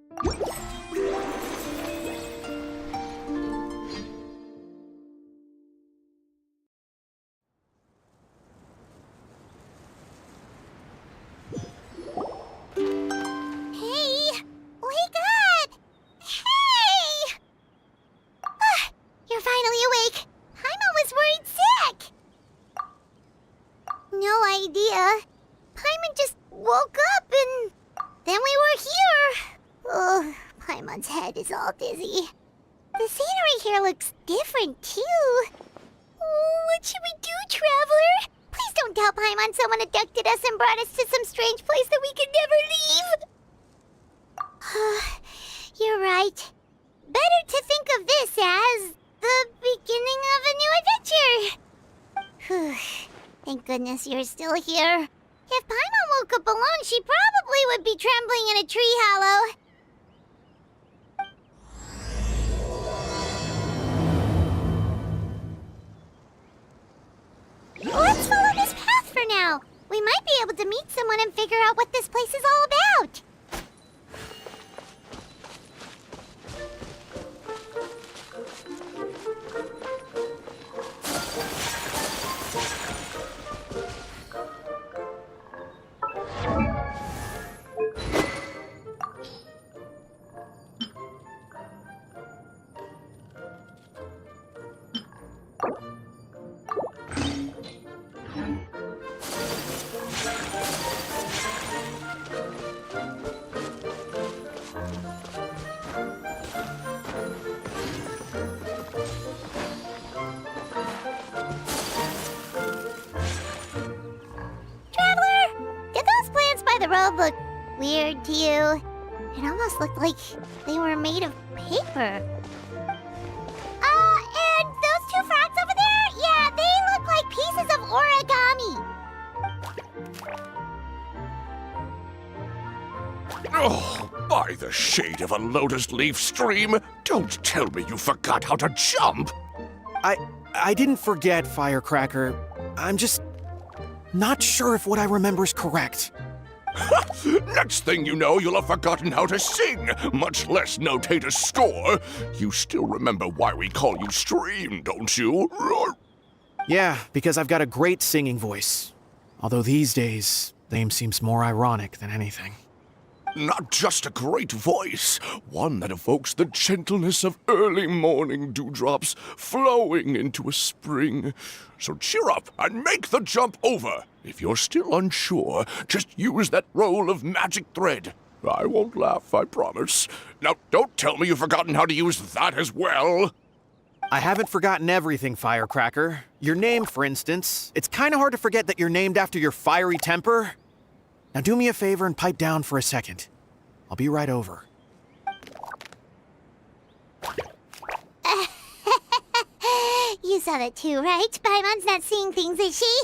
Hey! Wake up! Hey! You're finally awake. Paimon was worried sick. No idea. Paimon just woke up and then we were here. Oh, Paimon's head is all dizzy. The scenery here looks different too. Oh, what should we do, Traveler? Please don't tell Paimon someone abducted us and brought us to some strange place that we could never leave. You're right. Better to think of this as the beginning of a new adventure. Thank goodness you're still here. If Paimon woke up alone, she probably would be trembling in a tree hollow. Let's follow this path for now. We might be able to meet someone and figure out what this place is all about. The road looked weird to you. It almost looked like they were made of paper. And those two frogs over there? Yeah, they look like pieces of origami. Oh, by the shade of a lotus leaf stream, don't tell me you forgot how to jump. I didn't forget, Firecracker. I'm just not sure if what I remember is correct. Next thing you know, you'll have forgotten how to sing, much less notate a score. You still remember why we call you Stream, don't you? Yeah, because I've got a great singing voice. Although these days, name seems more ironic than anything. Not just a great voice, one that evokes the gentleness of early morning dewdrops flowing into a spring. So cheer up and make the jump over. If you're still unsure, just use that roll of magic thread. I won't laugh, I promise. Now, don't tell me you've forgotten how to use that as well. I haven't forgotten everything, Firecracker. Your name, for instance. It's kind of hard to forget that you're named after your fiery temper. Now do me a favor and pipe down for a second. I'll be right over. You saw that too, right? Paimon's not seeing things, is she?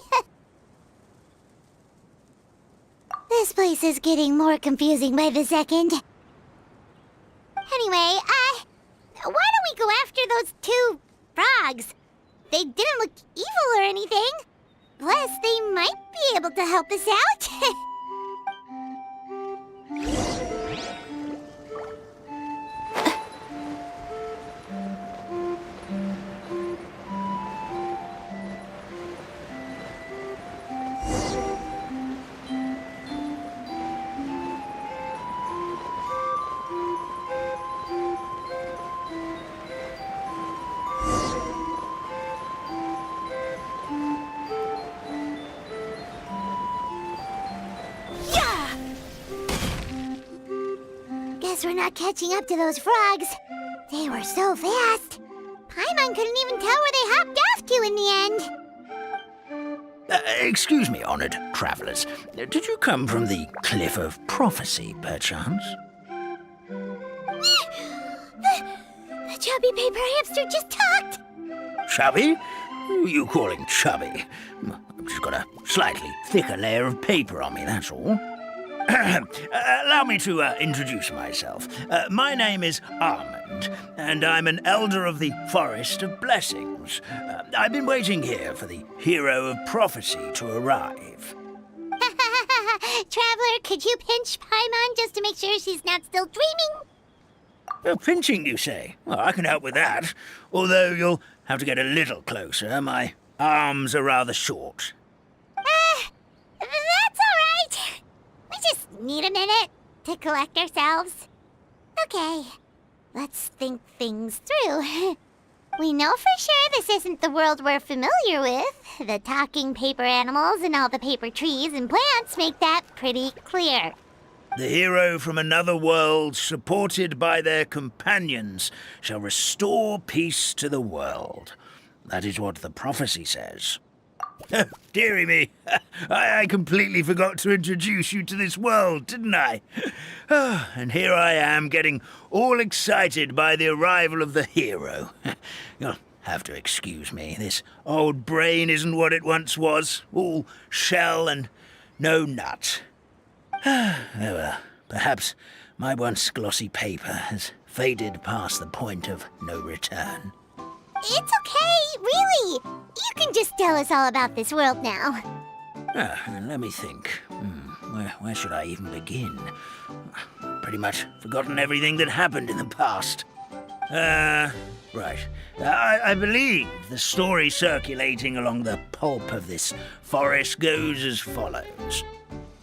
This place is getting more confusing by the second. Anyway, why don't we go after those two frogs? They didn't look evil or anything. Plus, they might be able to help us out. Guess we're not catching up to those frogs. They were so fast. Paimon couldn't even tell where they hopped off to in the end. Excuse me, honored travelers. Did you come from the Cliff of Prophecy, perchance? The chubby paper hamster just talked. Chubby? Who are you calling chubby? I've just got a slightly thicker layer of paper on me, that's all. Allow me to introduce myself. My name is Almond, and I'm an elder of the Forest of Blessings. I've been waiting here for the hero of prophecy to arrive. Traveler, could you pinch Paimon just to make sure she's not still dreaming? Pinching, you say? Well, I can help with that. Although you'll have to get a little closer. My arms are rather short. That's alright. We just need a minute to collect ourselves. Okay, let's think things through. We know for sure this isn't the world we're familiar with. The talking paper animals and all the paper trees and plants make that pretty clear. The hero from another world, supported by their companions, shall restore peace to the world. That is what the prophecy says. Dearie me, I completely forgot to introduce you to this world, didn't I? And here I am, getting all excited by the arrival of the hero. You'll have to excuse me. This old brain isn't what it once was, all shell and no nut. Oh well, perhaps my once glossy paper has faded past the point of no return. It's okay, really. You can just tell us all about this world now. Let me think. Where should I even begin? Pretty much forgotten everything that happened in the past. Right. I believe the story circulating along the pulp of this forest goes as follows.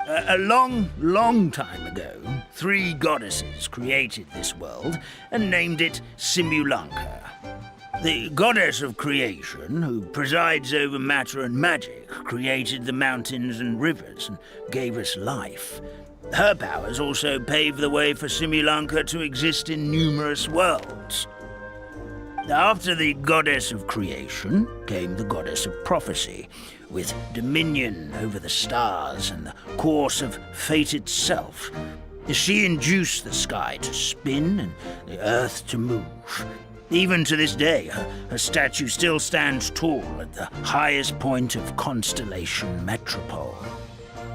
A long, long time ago, 3 goddesses created this world and named it Simulanka. The goddess of creation, who presides over matter and magic, created the mountains and rivers and gave us life. Her powers also paved the way for Simulanka to exist in numerous worlds. After the goddess of creation came the goddess of prophecy, with dominion over the stars and the course of fate itself. She induced the sky to spin and the earth to move. Even to this day, her statue still stands tall at the highest point of Constellation Metropole.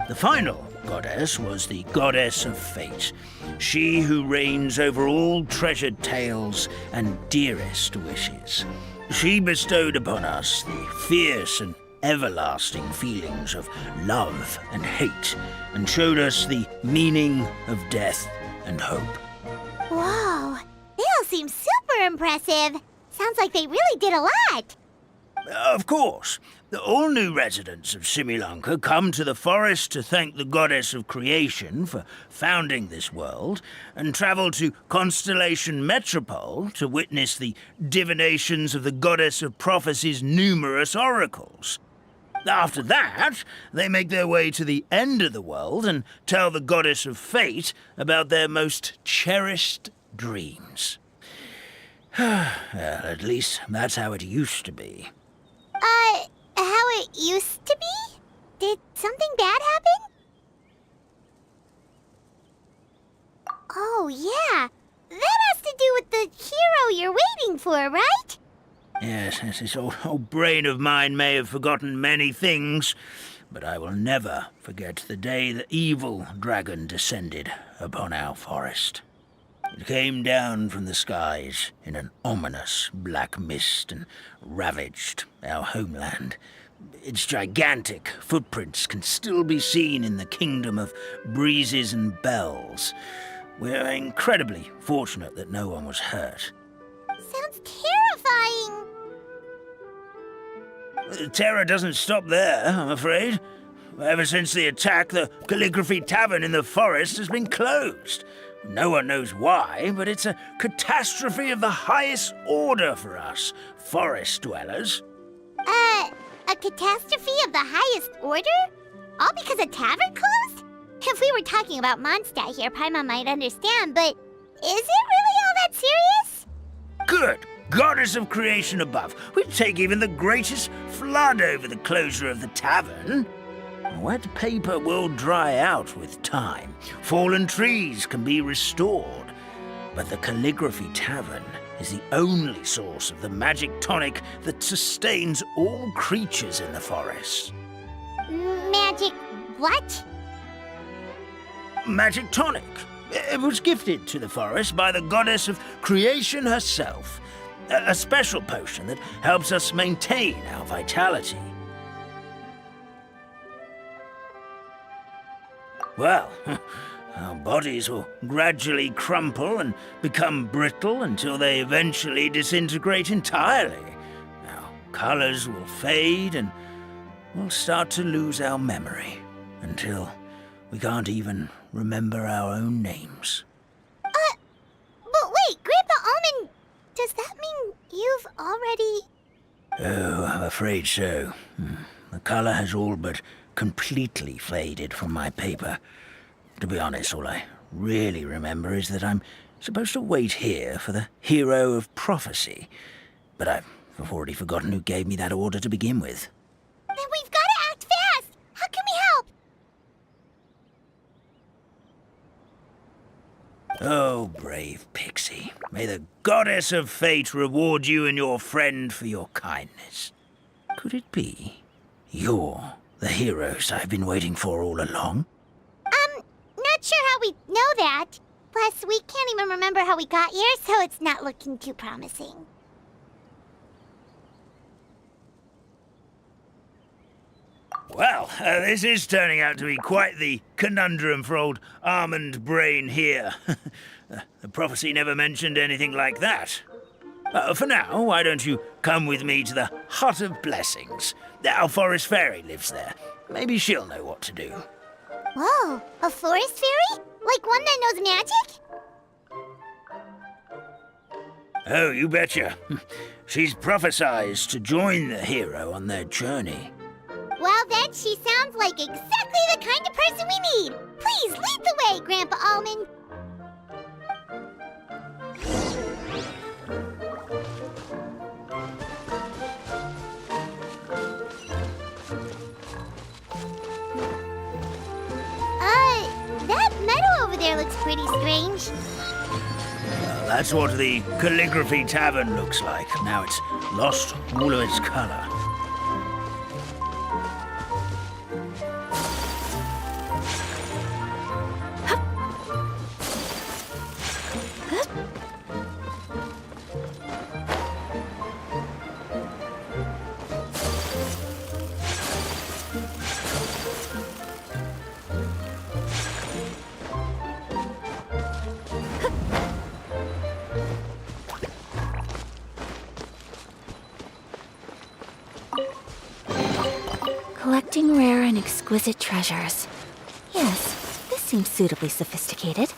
The final goddess was the goddess of fate, she who reigns over all treasured tales and dearest wishes. She bestowed upon us the fierce and everlasting feelings of love and hate, and showed us the meaning of death and hope. Whoa, they all seem super impressive. Sounds like they really did a lot. Of course. All new residents of Simulanka come to the forest to thank the goddess of creation for founding this world, and travel to Constellation Metropole to witness the divinations of the goddess of prophecy's numerous oracles. After that, they make their way to the end of the world and tell the goddess of fate about their most cherished dreams. Well, at least that's how it used to be. How it used to be? Did something bad happen? Oh, yeah. That has to do with the hero you're waiting for, right? Yes, this old brain of mine may have forgotten many things, but I will never forget the day the evil dragon descended upon our forest. It came down from the skies in an ominous black mist and ravaged our homeland. Its gigantic footprints can still be seen in the kingdom of breezes and bells. We're incredibly fortunate that no one was hurt. Sounds terrifying. The terror doesn't stop there, I'm afraid. Ever since the attack, the Calligraphy Tavern in the forest has been closed. No one knows why, but it's a catastrophe of the highest order for us, forest dwellers. A catastrophe of the highest order? All because a tavern closed? If we were talking about Mondstadt here, Paimon might understand, but is it really all that serious? Good goddess of creation above, we'd take even the greatest flood over the closure of the tavern. Wet paper will dry out with time. Fallen trees can be restored. But the Calligraphy Tavern is the only source of the magic tonic that sustains all creatures in the forest. Magic what? Magic tonic. It was gifted to the forest by the goddess of creation herself. A special potion that helps us maintain our vitality. Well, Our bodies will gradually crumple and become brittle until they eventually disintegrate entirely. Our colors will fade and we'll start to lose our memory until we can't even remember our own names. But wait, Grandpa Almond, does that mean you've already... Oh, I'm afraid so. The color has all but completely faded from my paper. To be honest, all I really remember is that I'm supposed to wait here for the hero of prophecy. But I've already forgotten who gave me that order to begin with. Then we've got to act fast! How can we help? Oh, brave Pixie. May the goddess of fate reward you and your friend for your kindness. Could it be you're the heroes I've been waiting for all along? Not sure how we know that. Plus, we can't even remember how we got here, so it's not looking too promising. Well, this is turning out to be quite the conundrum for old Almond Brain here. The prophecy never mentioned anything like that. For now, why don't you come with me to the Hut of Blessings? Our forest fairy lives there. Maybe she'll know what to do. Whoa, a forest fairy? Like one that knows magic? Oh, you betcha. She's prophesized to join the hero on their journey. Well, then she sounds like exactly the kind of person we need. Please lead the way, Grandpa Almond. That meadow over there looks pretty strange. That's what the Calligraphy Tavern looks like. Now it's lost all of its color. Collecting rare and exquisite treasures. Yes, this seems suitably sophisticated.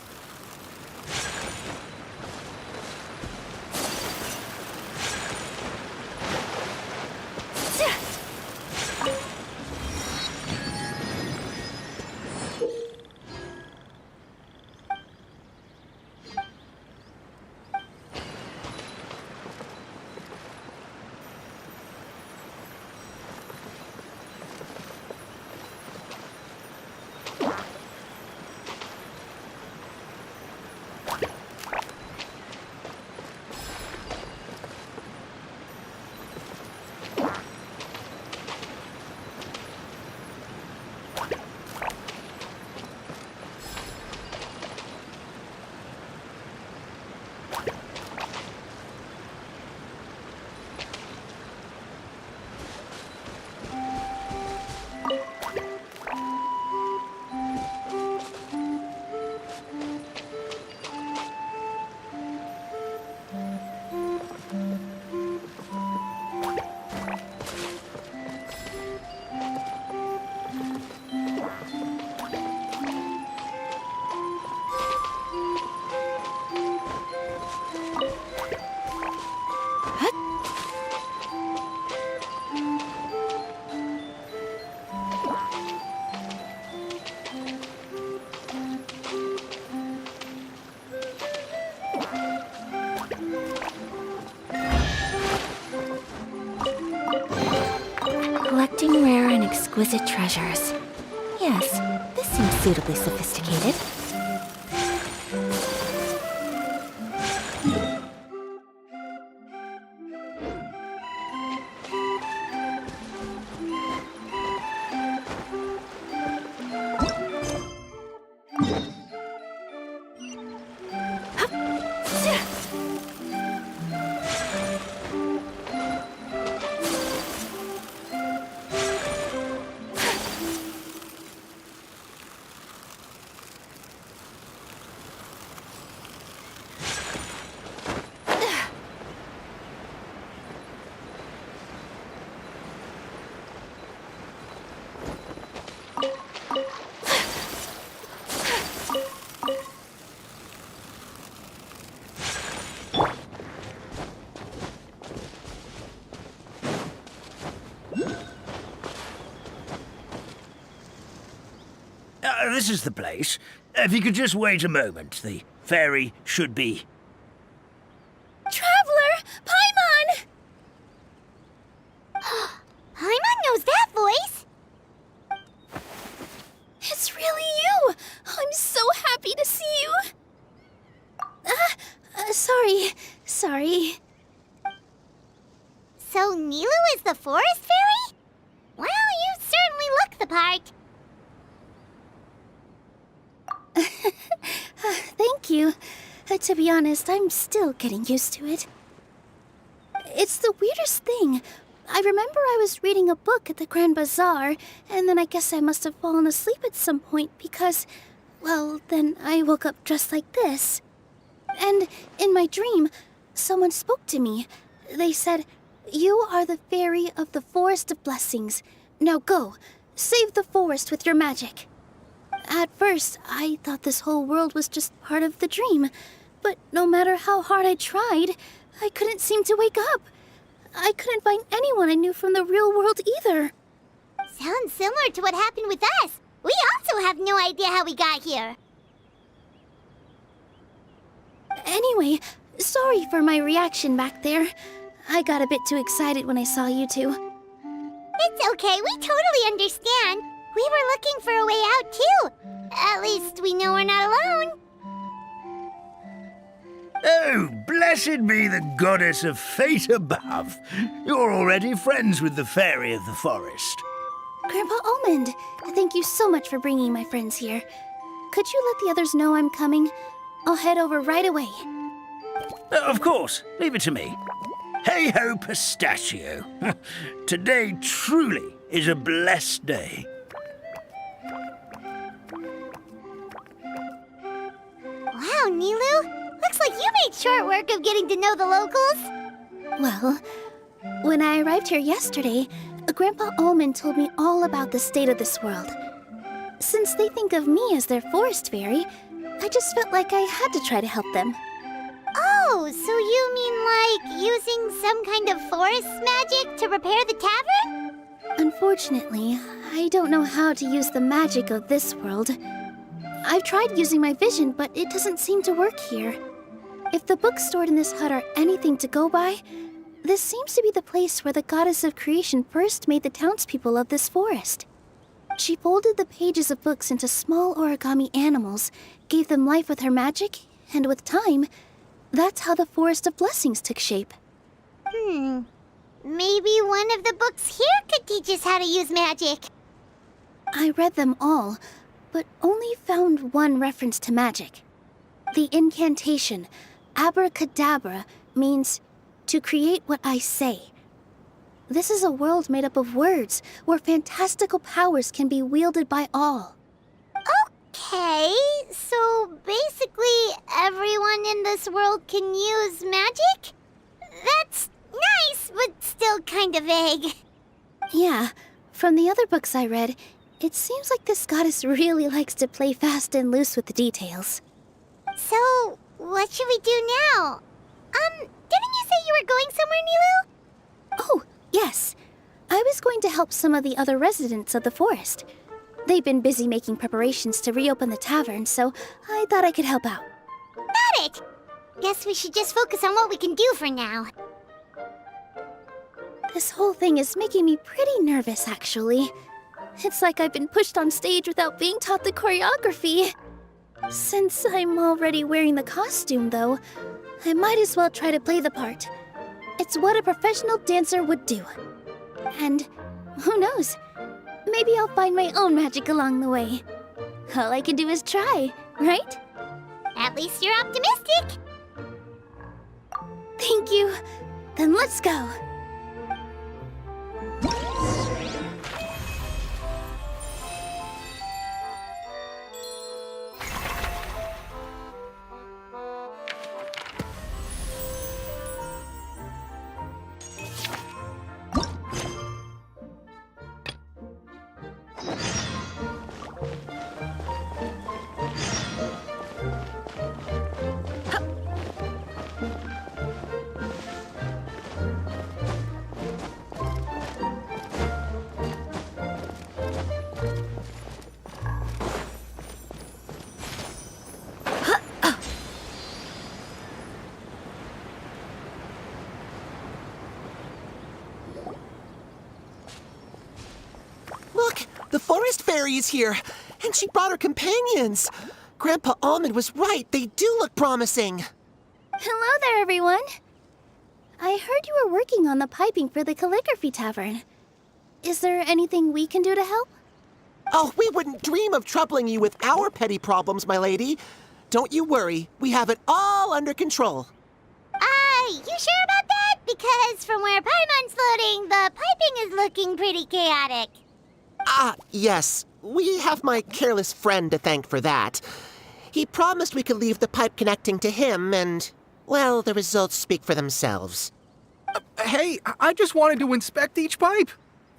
Collecting rare and exquisite treasures. Yes, this seems suitably sophisticated. this is the place. If you could just wait a moment, the fairy should be... Traveler! Paimon! Paimon knows that voice! It's really you! I'm so happy to see you! Sorry. So Nilu is the forest fairy? Well, you certainly look the part. Thank you. To be honest, I'm still getting used to it. It's the weirdest thing. I remember I was reading a book at the Grand Bazaar, and then I guess I must have fallen asleep at some point because, well, then I woke up dressed like this. And in my dream, someone spoke to me. They said, "You are the fairy of the Forest of Blessings. Now go, save the forest with your magic." At first, I thought this whole world was just part of the dream, but no matter how hard I tried, I couldn't seem to wake up. I couldn't find anyone I knew from the real world either. Sounds similar to what happened with us. We also have no idea how we got here. Anyway, sorry for my reaction back there. I got a bit too excited when I saw you two. It's okay, we totally understand. We were looking for a way out, too. At least we know we're not alone. Oh, blessed be the goddess of fate above. You're already friends with the fairy of the forest. Grandpa Almond, thank you so much for bringing my friends here. Could you let the others know I'm coming? I'll head over right away. Of course, leave it to me. Hey-ho, pistachio. Today truly is a blessed day. Wow, Nilu. Looks like you made short work of getting to know the locals. Well, when I arrived here yesterday, Grandpa Almond told me all about the state of this world. Since they think of me as their forest fairy, I just felt like I had to try to help them. Oh, so you mean like using some kind of forest magic to repair the tavern? Unfortunately, I don't know how to use the magic of this world. I've tried using my vision, but it doesn't seem to work here. If the books stored in this hut are anything to go by, this seems to be the place where the goddess of creation first made the townspeople of this forest. She folded the pages of books into small origami animals, gave them life with her magic, and with time, that's how the Forest of Blessings took shape. Maybe one of the books here could teach us how to use magic. I read them all, but only found one reference to magic. The incantation, abracadabra, means to create what I say. This is a world made up of words, where fantastical powers can be wielded by all. Okay, so basically everyone in this world can use magic? That's nice, but still kind of vague. Yeah, from the other books I read, it seems like this goddess really likes to play fast and loose with the details. So, what should we do now? Didn't you say you were going somewhere, Nilu? Oh, yes. I was going to help some of the other residents of the forest. They've been busy making preparations to reopen the tavern, so I thought I could help out. Got it! Guess we should just focus on what we can do for now. This whole thing is making me pretty nervous, actually. It's like I've been pushed on stage without being taught the choreography. Since I'm already wearing the costume, though, I might as well try to play the part. It's what a professional dancer would do. And who knows? Maybe I'll find my own magic along the way. All I can do is try, right? At least you're optimistic. Thank you. Then let's go. fairy is here, and she brought her companions. Grandpa Almond was right. They do look promising. Hello there, everyone. I heard you were working on the piping for the calligraphy tavern. Is there anything we can do to help? Oh, we wouldn't dream of troubling you with our petty problems, my lady. Don't you worry. We have it all under control. You sure about that? Because from where Paimon's floating, the piping is looking pretty chaotic. Ah, yes. We have my careless friend to thank for that. He promised we could leave the pipe connecting to him, and, well, the results speak for themselves. Hey, I just wanted to inspect each pipe.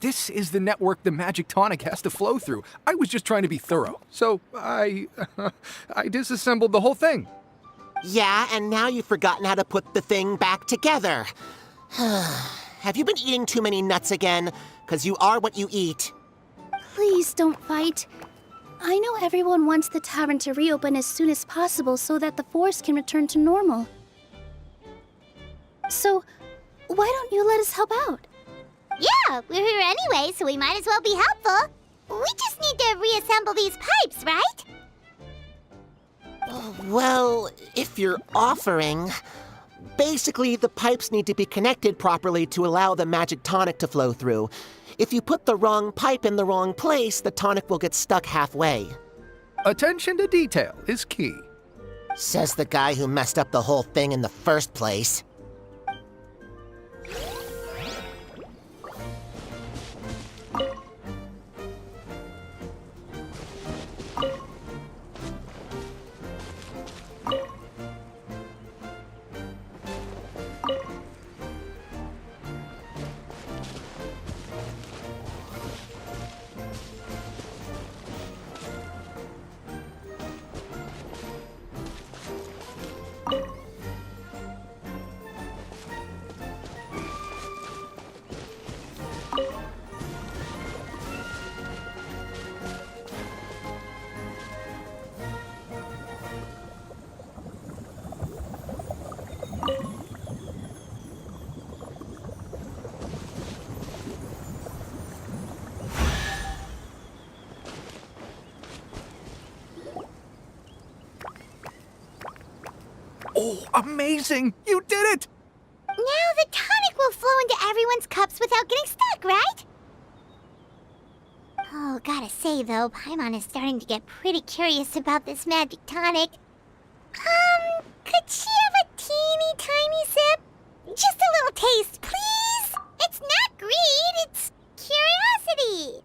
This is the network the magic tonic has to flow through. I was just trying to be thorough, so I disassembled the whole thing. Yeah, and now you've forgotten how to put the thing back together. Have you been eating too many nuts again? 'Cause you are what you eat. Please don't fight. I know everyone wants the tavern to reopen as soon as possible so that the forest can return to normal. So, why don't you let us help out? Yeah, we're here anyway, so we might as well be helpful. We just need to reassemble these pipes, right? Well, if you're offering... Basically, the pipes need to be connected properly to allow the magic tonic to flow through. If you put the wrong pipe in the wrong place, the tonic will get stuck halfway. Attention to detail is key. Says the guy who messed up the whole thing in the first place. Oh, amazing! You did it! Now the tonic will flow into everyone's cups without getting stuck, right? Oh, gotta say though, Paimon is starting to get pretty curious about this magic tonic. Could she have a teeny tiny sip? Just a little taste, please? It's not greed, it's curiosity.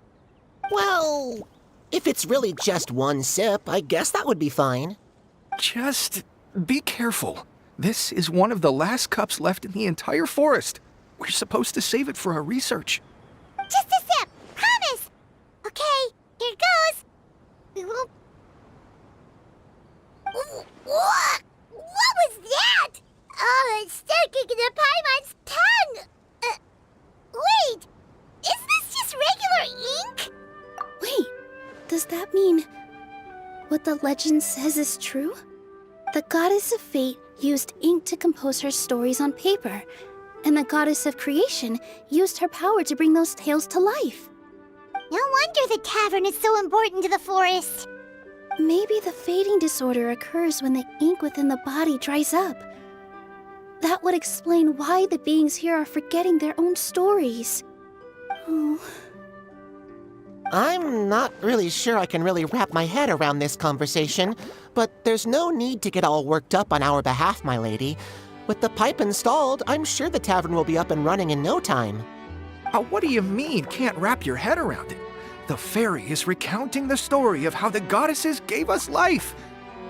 Well, if it's really just one sip, I guess that would be fine. Just be careful. This is one of the last cups left in the entire forest. We're supposed to save it for our research. Just a sip, promise. Okay, here it goes. We will... What? What was that? Oh, it's sticking to Paimon's tongue. Wait, is this just regular ink? Wait, does that mean what the legend says is true? The goddess of fate used ink to compose her stories on paper, and the goddess of creation used her power to bring those tales to life. No wonder the tavern is so important to the forest. Maybe the fading disorder occurs when the ink within the body dries up. That would explain why the beings here are forgetting their own stories. Oh. I'm not really sure I can really wrap my head around this conversation, but there's no need to get all worked up on our behalf, my lady. With the pipe installed, I'm sure the tavern will be up and running in no time. What do you mean, can't wrap your head around it? The fairy is recounting the story of how the goddesses gave us life.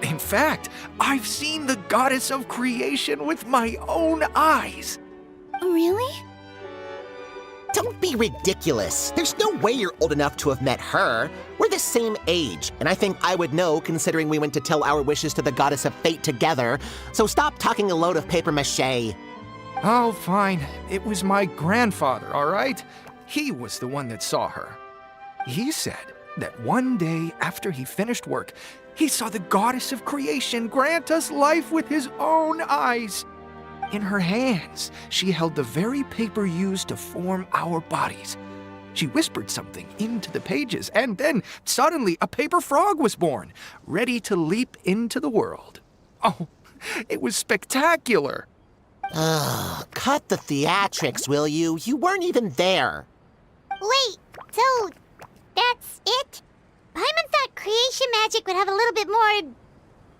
In fact, I've seen the goddess of creation with my own eyes. Really? Don't be ridiculous. There's no way you're old enough to have met her. We're the same age, and I think I would know considering we went to tell our wishes to the goddess of fate together. So stop talking a load of papier-mâché. Oh, fine. It was my grandfather, all right? He was the one that saw her. He said that one day after he finished work, he saw the goddess of creation grant us life with his own eyes. In her hands, she held the very paper used to form our bodies. She whispered something into the pages, and then suddenly a paper frog was born, ready to leap into the world. Oh, it was spectacular. Ugh, cut the theatrics, will you? You weren't even there. Wait, so that's it? Paimon thought creation magic would have a little bit more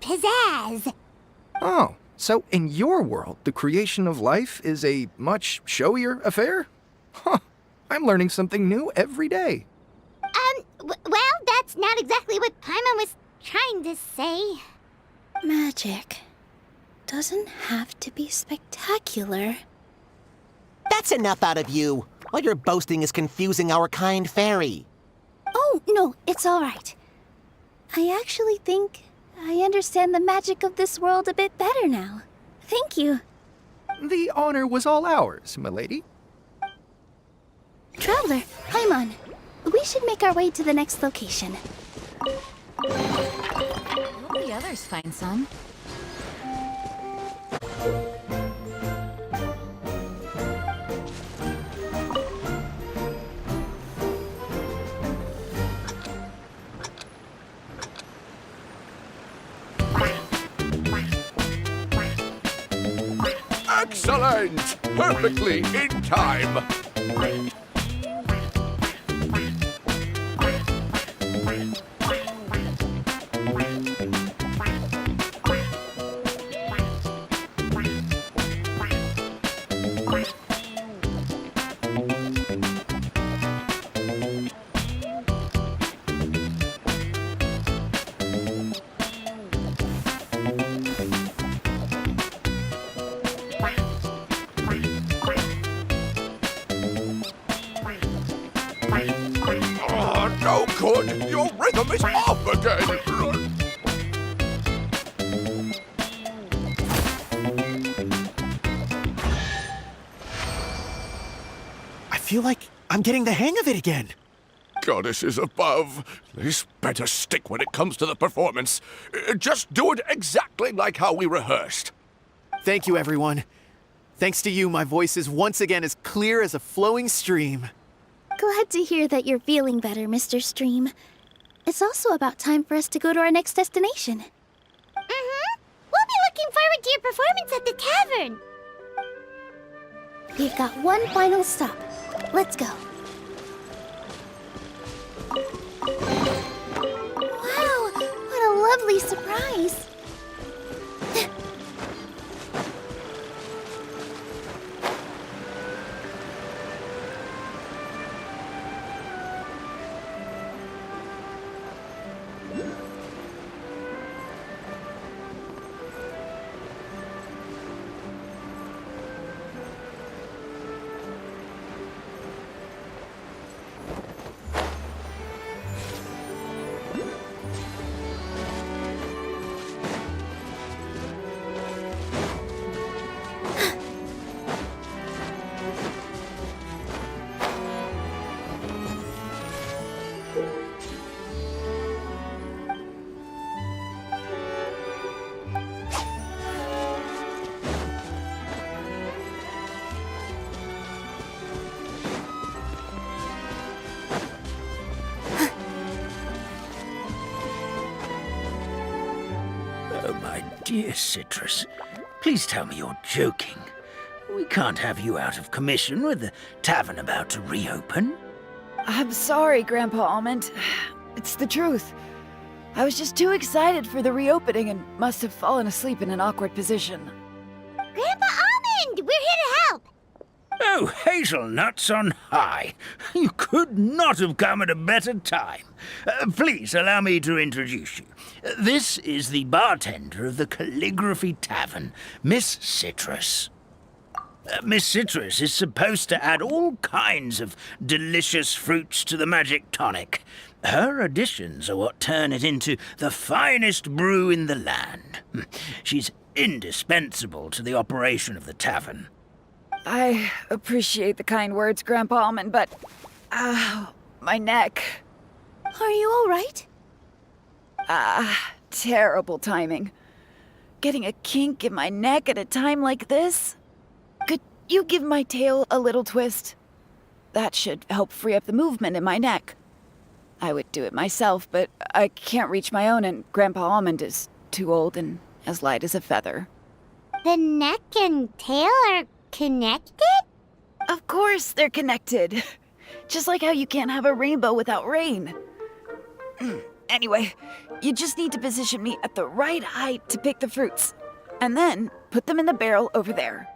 pizzazz. Oh, so in your world, the creation of life is a much showier affair? Huh, I'm learning something new every day. Well, that's not exactly what Paimon was trying to say. Magic doesn't have to be spectacular. That's enough out of you. All your boasting is confusing our kind fairy. Oh, no, it's all right. I actually think I understand the magic of this world a bit better now. Thank you. The honor was all ours, milady. Traveler, Paimon, we should make our way to the next location. Hope the others find some. Excellent! Perfectly in time! Oh, no good! Your rhythm is off again! I feel like I'm getting the hang of it again. Goddesses above, this better stick when it comes to the performance. Just do it exactly like how we rehearsed. Thank you, everyone. Thanks to you, my voice is once again as clear as a flowing stream. Glad to hear that you're feeling better, Mr. Stream. It's also about time for us to go to our next destination. Mm-hmm. We'll be looking forward to your performance at the tavern. We've got one final stop. Let's go. Wow, what a lovely surprise. Oh, my dear Citrus, please tell me you're joking. We can't have you out of commission with the tavern about to reopen. I'm sorry, Grandpa Almond. It's the truth. I was just too excited for the reopening and must have fallen asleep in an awkward position. Grandpa Almond, we're here to help. Oh, hazelnuts on high. You could not have come at a better time. Please allow me to introduce you. This is the bartender of the Calligraphy Tavern, Miss Citrus. Miss Citrus is supposed to add all kinds of delicious fruits to the magic tonic. Her additions are what turn it into the finest brew in the land. She's indispensable to the operation of the tavern. I appreciate the kind words, Grandpa Almond, but... Ow, my neck. Are you all right? Terrible timing. Getting a kink in my neck at a time like this? Could you give my tail a little twist? that should help free up the movement in my neck. I would do it myself, but I can't reach my own, and Grandpa Almond is too old and as light as a feather. The neck and tail are connected? Of course they're connected. Just like how you can't have a rainbow without rain. Anyway, you just need to position me at the right height to pick the fruits, and then put them in the barrel over there.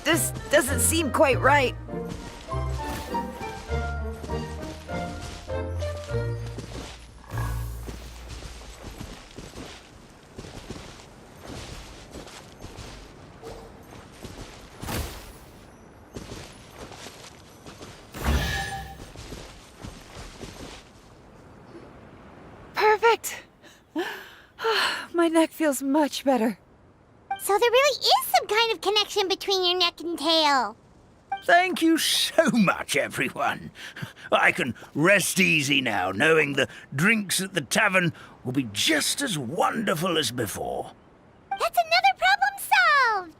This doesn't seem quite right. Perfect! My neck feels much better. So there really is some kind of connection between your neck and tail. Thank you so much, everyone. I can rest easy now, knowing the drinks at the tavern will be just as wonderful as before. That's another problem solved!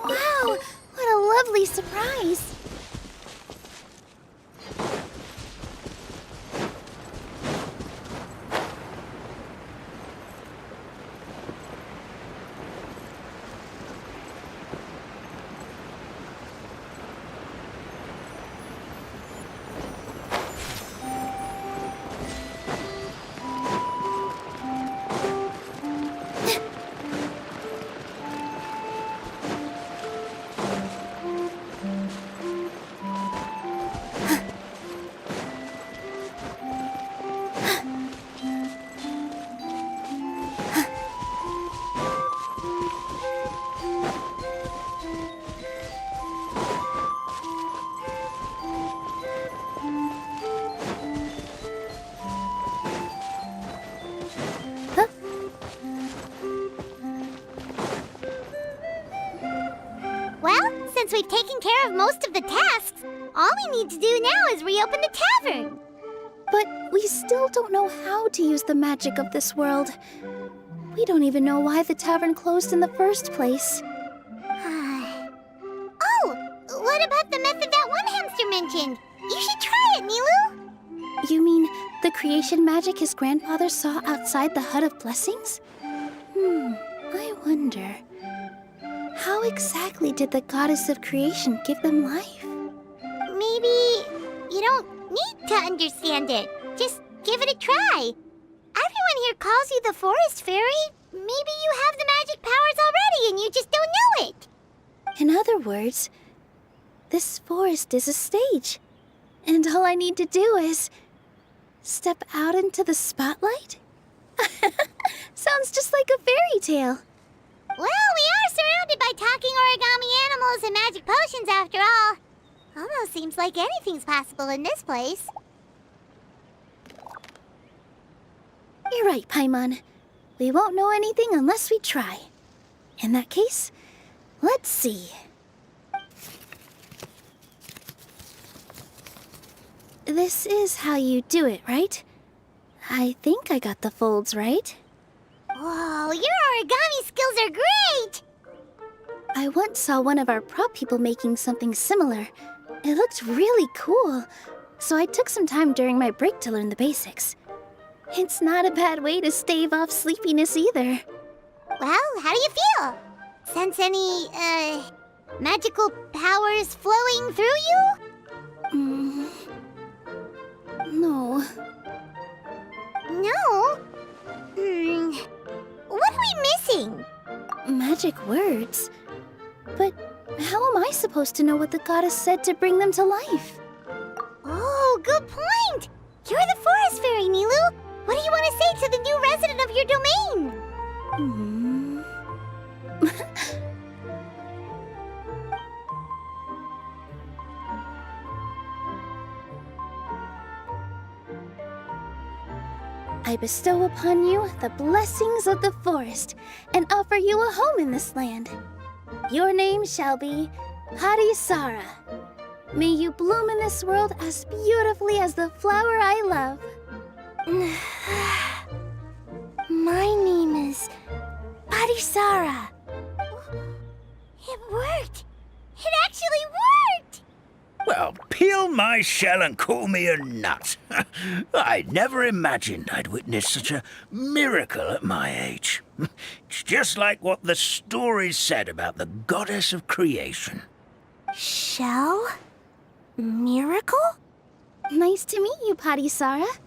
Wow, what a lovely surprise. Since we've taken care of most of the tasks, all we need to do now is reopen the tavern. But we still don't know how to use the magic of this world. We don't even know why the tavern closed in the first place. Oh, what about the method that one hamster mentioned? You should try it, Nilu. You mean the creation magic his grandfather saw outside the Hut of Blessings? I wonder. How exactly did the goddess of creation give them life? Maybe you don't need to understand it. Just give it a try. Everyone here calls you the Forest Fairy. Maybe you have the magic powers already and you just don't know it. In other words, this forest is a stage. And all I need to do is step out into the spotlight? Sounds just like a fairy tale. Well, we are surrounded by talking origami animals and magic potions after all. Almost seems like anything's possible in this place. You're right, Paimon. We won't know anything unless we try. In that case, let's see. This is how you do it, right? I think I got the folds right. Whoa, your origami skills are great! I once saw one of our prop people making something similar. It looked really cool, so I took some time during my break to learn the basics. It's not a bad way to stave off sleepiness either. Well, how do you feel? sense any, magical powers flowing through you? No. No? What are we missing? Magic words? But how am I supposed to know what the goddess said to bring them to life? Oh, good point! You're the forest fairy, Nilu! What do you want to say to the new resident of your domain? I bestow upon you the blessings of the forest and offer you a home in this land. Your name shall be Harisara. May you bloom in this world as beautifully as the flower I love. My name is Harisara. It worked! It actually worked! Well, peel my shell and call me a nut. I'd never imagined I'd witness such a miracle at my age. It's just like what the stories said about the goddess of creation. Shell? Miracle? Nice to meet you, Harisara.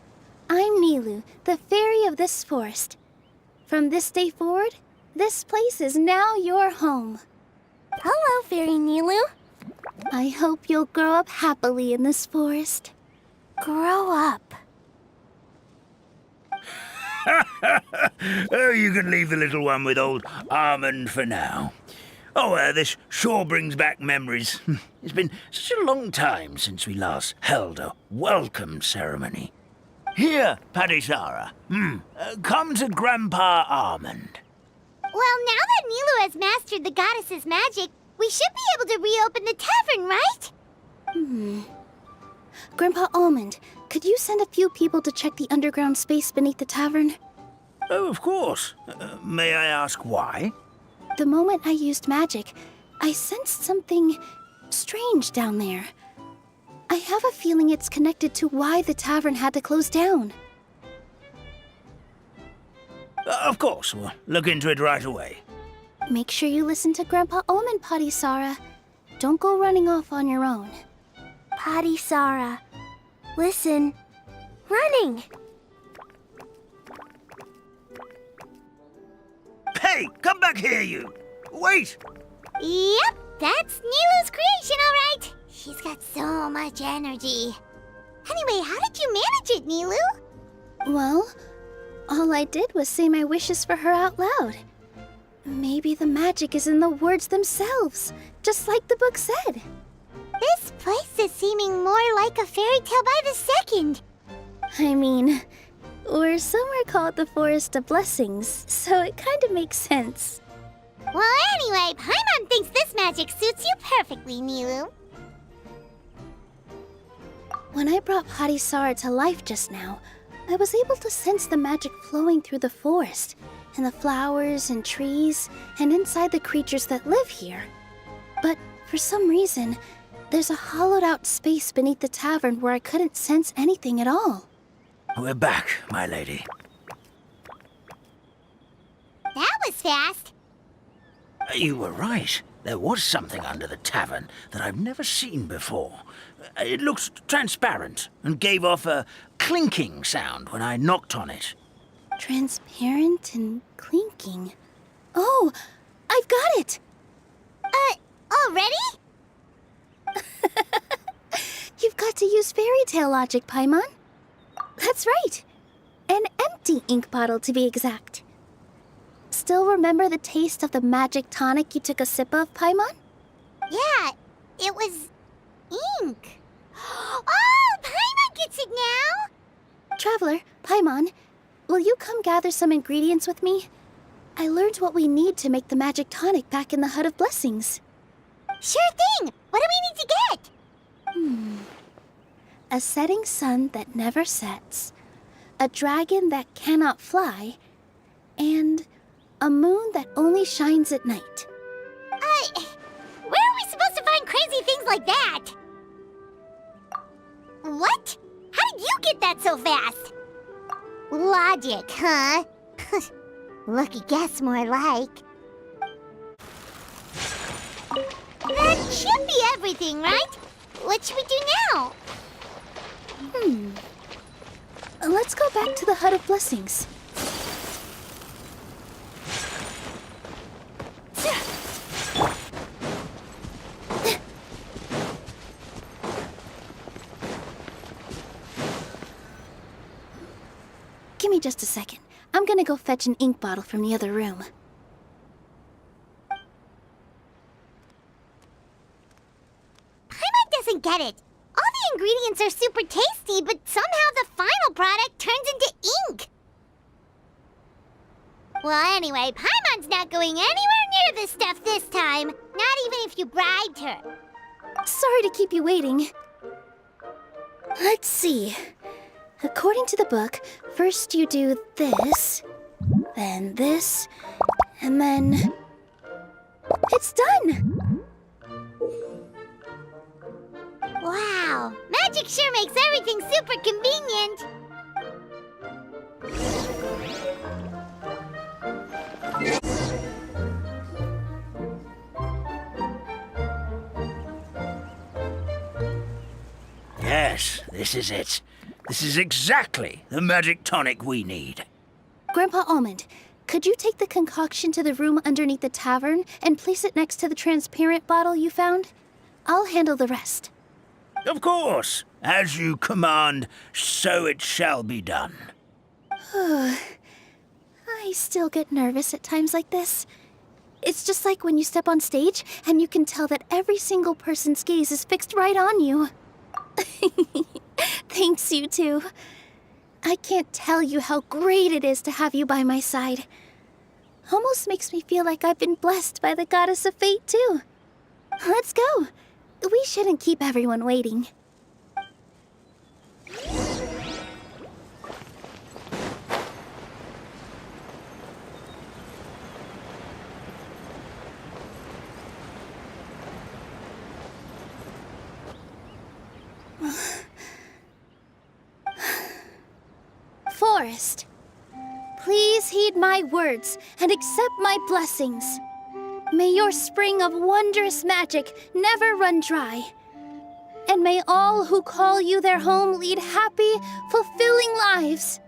I'm Nilu, the fairy of this forest. From this day forward, this place is now your home. Hello, Fairy Nilu. I hope you'll grow up happily in this forest. Grow up. Oh, you can leave the little one with old Almond for now. Oh, this sure brings back memories. It's been such a long time since we last held a welcome ceremony. Here, Padisara. Come to Grandpa Almond. Well, now that Nilu has mastered the goddess's magic, we should be able to reopen the tavern, right? Grandpa Almond, could you send a few people to check the underground space beneath the tavern? Oh, of course. May I ask why? The moment I used magic, I sensed something strange down there. I have a feeling it's connected to why the tavern had to close down. Of course, we'll look into it right away. Make sure you listen to Grandpa Almond, Padisara. Don't go running off on your own. Padisara, listen. Running! Hey, come back here, you! Wait! Yep, that's Nilu's creation, all right. She's got so much energy. Anyway, how did you manage it, Nilu? Well, all I did was say my wishes for her out loud. Maybe the magic is in the words themselves, just like the book said. This place is seeming more like a fairy tale by the second. I mean, we're somewhere called the Forest of Blessings, so it kind of makes sense. Well, anyway, Paimon thinks this magic suits you perfectly, Nilu. When I brought Harisara to life just now, I was able to sense the magic flowing through the forest, and the flowers and trees, and inside the creatures that live here. But for some reason, there's a hollowed-out space beneath the tavern where I couldn't sense anything at all. We're back, my lady. That was fast. You were right. There was something under the tavern that I've never seen before. It looked transparent and gave off a clinking sound when I knocked on it. Transparent and clinking. Oh, I've got it! Already? You've got to use fairy tale logic, Paimon. That's right. An empty ink bottle, to be exact. Still remember the taste of the magic tonic you took a sip of, Paimon? Yeah, it was ink. Oh, Paimon gets it now! Traveler, Paimon, will you come gather some ingredients with me? I learned what we need to make the magic tonic back in the Hut of Blessings. Sure thing! What do we need to get? A setting sun that never sets, a dragon that cannot fly, and a moon that only shines at night. Where are we supposed to find crazy things like that? What? How did you get that so fast? Logic, huh? Lucky guess, more like. should be everything, right? What should we do now? Let's go back to the Hut of Blessings. Give me just a second. I'm gonna go fetch an ink bottle from the other room. Paimon doesn't get it. All the ingredients are super tasty, but somehow the final product turns into ink. Well, anyway, Paimon's not going anywhere near this stuff this time. Not even if you bribed her. Sorry to keep you waiting. Let's see. According to the book, first you do this, then this, and then... It's done! Wow, magic sure makes everything super convenient. Yes, this is it. This is exactly the magic tonic we need. Grandpa Almond, could you take the concoction to the room underneath the tavern and place it next to the transparent bottle you found? I'll handle the rest. Of course. As you command, so it shall be done. I still get nervous at times like this. It's just like when you step on stage and you can tell that every single person's gaze is fixed right on you. Thanks, you two. I can't tell you how great it is to have you by my side. Almost makes me feel like I've been blessed by the goddess of fate, too. Let's go. We shouldn't keep everyone waiting. Forest, please heed my words and accept my blessings. May your spring of wondrous magic never run dry. And may all who call you their home lead happy, fulfilling lives.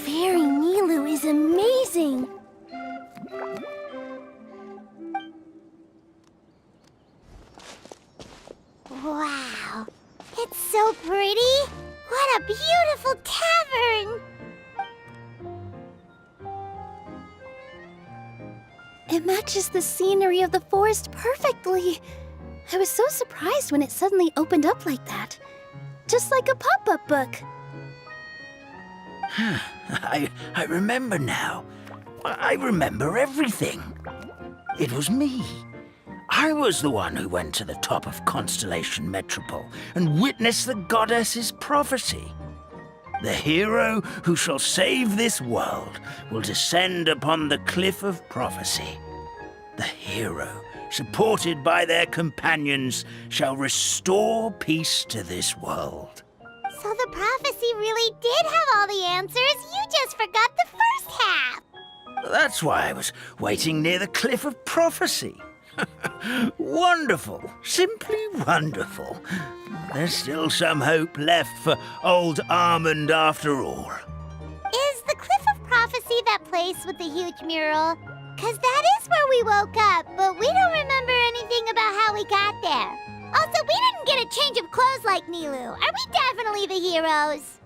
Fairy Nilu is amazing! Wow, it's so pretty. What a beautiful tavern. It matches the scenery of the forest perfectly. I was so surprised when it suddenly opened up like that. Just like a pop-up book. I remember now. I remember everything. It was me. I was the one who went to the top of Constellation Metropole and witnessed the goddess's prophecy. The hero who shall save this world will descend upon the cliff of prophecy. The hero, supported by their companions, shall restore peace to this world. So the prophecy really did have all the answers. You just forgot the first half. That's why I was waiting near the cliff of prophecy. Wonderful, simply wonderful. There's still some hope left for old Almond after all. Is the Cliff of Prophecy that place with the huge mural? 'Cause that is where we woke up, but we don't remember anything about how we got there. Also, we didn't get a change of clothes like Nilu. Are we definitely the heroes?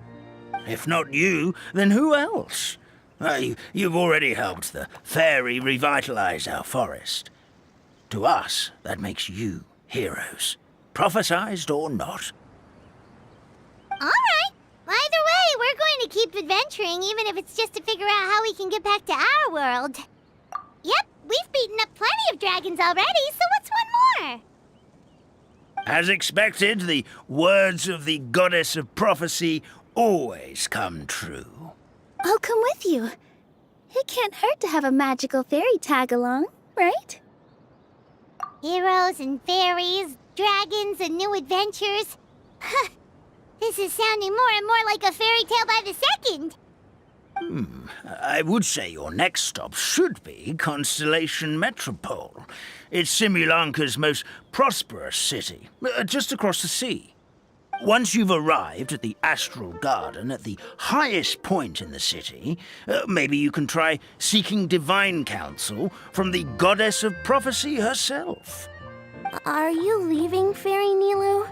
If not you, then who else? You've already helped the fairy revitalize our forest. To us, that makes you heroes, prophesized or not. All right. Either way, we're going to keep adventuring, even if it's just to figure out how we can get back to our world. Yep, we've beaten up plenty of dragons already, so what's one more? As expected, the words of the goddess of prophecy always come true. I'll come with you. It can't hurt to have a magical fairy tag along, right? Heroes and fairies, dragons and new adventures. This is sounding more and more like a fairy tale by the second. I would say your next stop should be Constellation Metropole. It's Simulanka's most prosperous city, just across the sea. Once you've arrived at the Astral Garden at the highest point in the city, maybe you can try seeking divine counsel from the goddess of prophecy herself. Are you leaving, Fairy Nilu?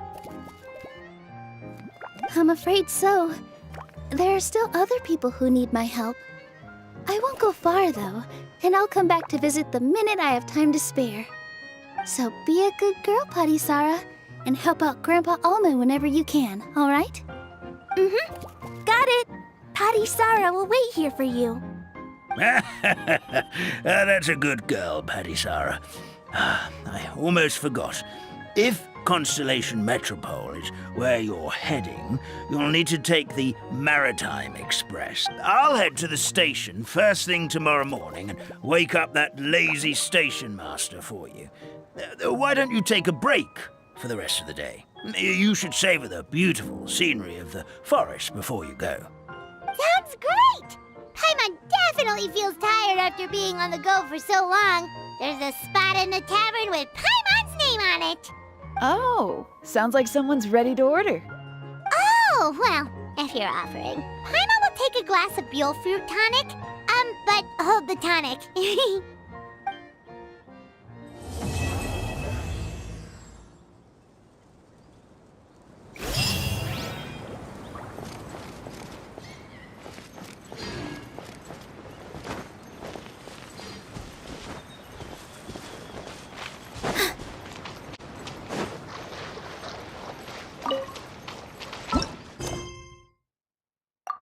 I'm afraid so. There are still other people who need my help. I won't go far, though, and I'll come back to visit the minute I have time to spare. So be a good girl, Patisara, and help out Grandpa Alma whenever you can, all right? Mm-hmm. Got it. Patisara will wait here for you. That's a good girl, Patisara. I almost forgot. If Constellation Metropole is where you're heading, you'll need to take the Maritime Express. I'll head to the station first thing tomorrow morning and wake up that lazy station master for you. Why don't you take a break for the rest of the day? You should savor the beautiful scenery of the forest before you go. Sounds great! Paimon definitely feels tired after being on the go for so long. There's a spot in the tavern with Paimon's name on it. Oh, sounds like someone's ready to order. Oh, well, if you're offering. Paimon will take a glass of Buell fruit tonic. But hold the tonic.